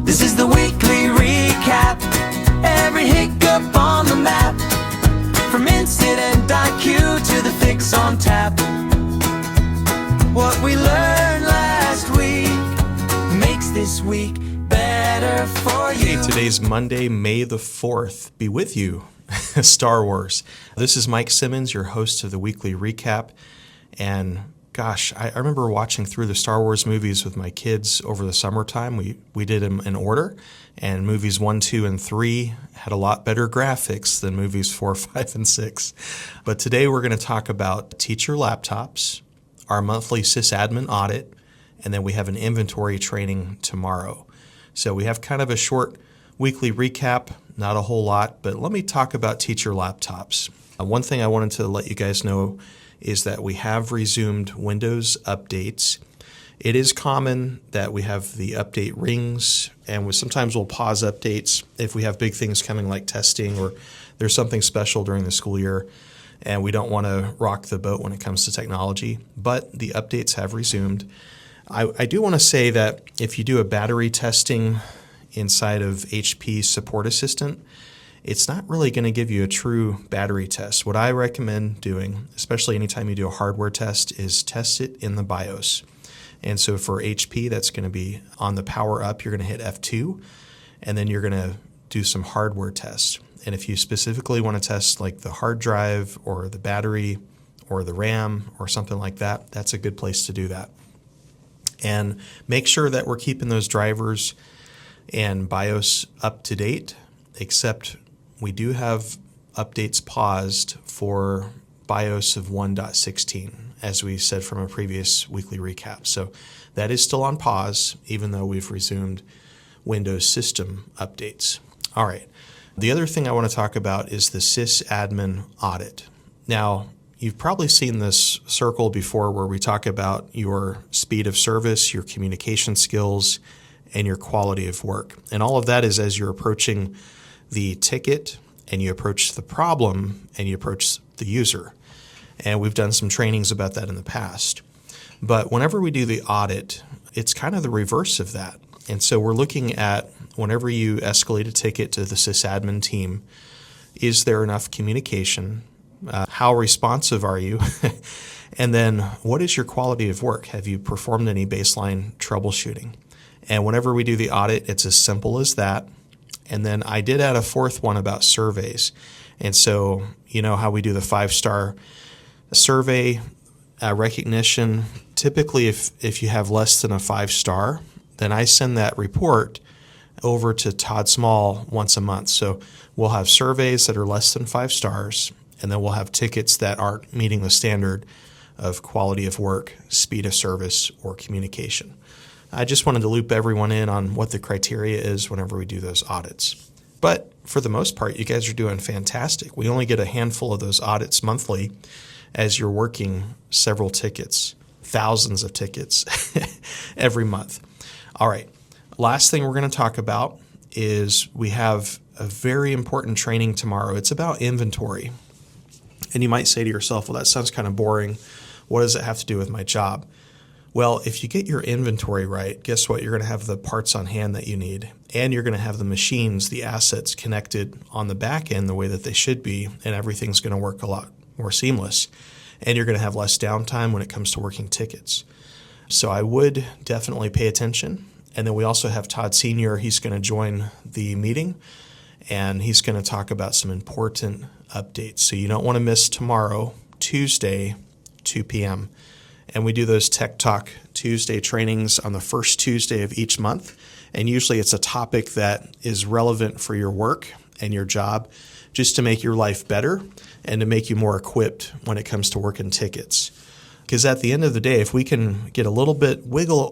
This is the weekly recap. Every hiccup on the map. From incident IQ to the fix on tap. What we learned last week makes this week better for you. Hey, today's Monday, May the 4th. Be with you, Star Wars. This is Mike Simmons, your host of the weekly recap. And gosh, I remember watching through the Star Wars movies with my kids over the summertime. We did them in order, and movies 1, 2, and 3 had a lot better graphics than movies 4, 5, and 6. But today we're going to talk about teacher laptops, our monthly SysAdmin Audit, and then we have an inventory training tomorrow. So we have kind of a short weekly recap, not a whole lot, but let me talk about teacher laptops. One thing I wanted to let you guys know is that we have resumed Windows updates. It is common that we have the update rings, and sometimes we'll pause updates if we have big things coming like testing or there's something special during the school year and we don't want to rock the boat when it comes to technology. But the updates have resumed. I do want to say that if you do a battery testing inside of HP Support Assistant, it's not really going to give you a true battery test. What I recommend doing, especially anytime you do a hardware test, is test it in the BIOS. And so for HP, that's going to be on the power up, you're going to hit F2, and then you're going to do some hardware tests. And if you specifically want to test like the hard drive or the battery or the RAM or something like that, that's a good place to do that. And make sure that we're keeping those drivers and BIOS up to date, except we do have updates paused for BIOS of 1.16, as we said from a previous weekly recap. So that is still on pause, even though we've resumed Windows system updates. All right. The other thing I want to talk about is the SysAdmin Audit. Now, you've probably seen this circle before where we talk about your speed of service, your communication skills, and your quality of work. And all of that is as you're approaching the ticket and you approach the problem and you approach the user. And we've done some trainings about that in the past. But whenever we do the audit, it's kind of the reverse of that. And so we're looking at whenever you escalate a ticket to the sysadmin team, is there enough communication? How responsive are you? And then what is your quality of work? Have you performed any baseline troubleshooting? And whenever we do the audit, it's as simple as that. And then I did add a fourth one about surveys. And so you know how we do the 5-star survey recognition. Typically, if you have less than a 5-star, then I send that report over to Todd Small once a month. So we'll have surveys that are less than 5 stars, and then we'll have tickets that aren't meeting the standard of quality of work, speed of service, or communication. I just wanted to loop everyone in on what the criteria is whenever we do those audits. But for the most part, you guys are doing fantastic. We only get a handful of those audits monthly as you're working several tickets, thousands of tickets every month. All right. Last thing we're going to talk about is we have a very important training tomorrow. It's about inventory. And you might say to yourself, well, that sounds kind of boring. What does it have to do with my job? Well, if you get your inventory right, guess what? You're going to have the parts on hand that you need, and you're going to have the machines, the assets connected on the back end the way that they should be, and everything's going to work a lot more seamless. And you're going to have less downtime when it comes to working tickets. So I would definitely pay attention. And then we also have Todd Senior. He's going to join the meeting, and he's going to talk about some important updates. So you don't want to miss tomorrow, Tuesday, 2 p.m., and we do those Tech Talk Tuesday trainings on the first Tuesday of each month. And usually it's a topic that is relevant for your work and your job, just to make your life better and to make you more equipped when it comes to working tickets. Because at the end of the day, if we can get a little bit,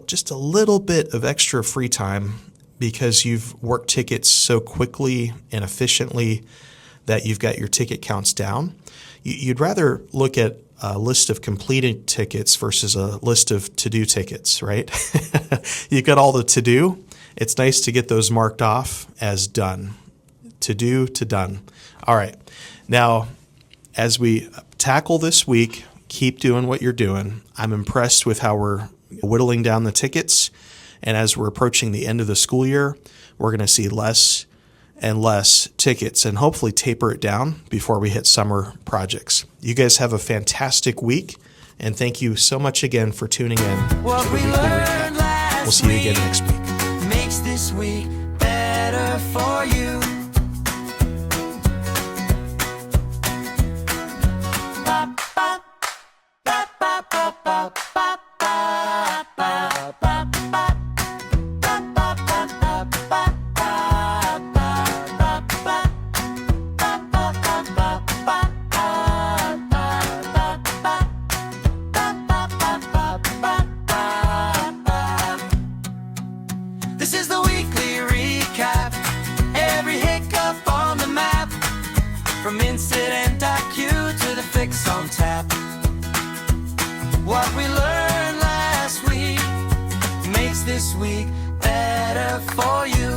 just a little bit of extra free time because you've worked tickets so quickly and efficiently that you've got your ticket counts down, you'd rather look at a list of completed tickets versus a list of to-do tickets, right? You've got all the to-do. It's nice to get those marked off as done. To-do to done. All right. Now, as we tackle this week, keep doing what you're doing. I'm impressed with how we're whittling down the tickets And as we're approaching the end of the school year, we're going to see less and less tickets and hopefully taper it down before we hit summer projects. You guys have a fantastic week, and thank you so much again for tuning in to the Weekly Recap. We'll see you again next week. Makes this week better for you. This is the weekly recap. Every hiccup on the map, from incident IQ to the fix on tap. What we learned last week makes this week better for you.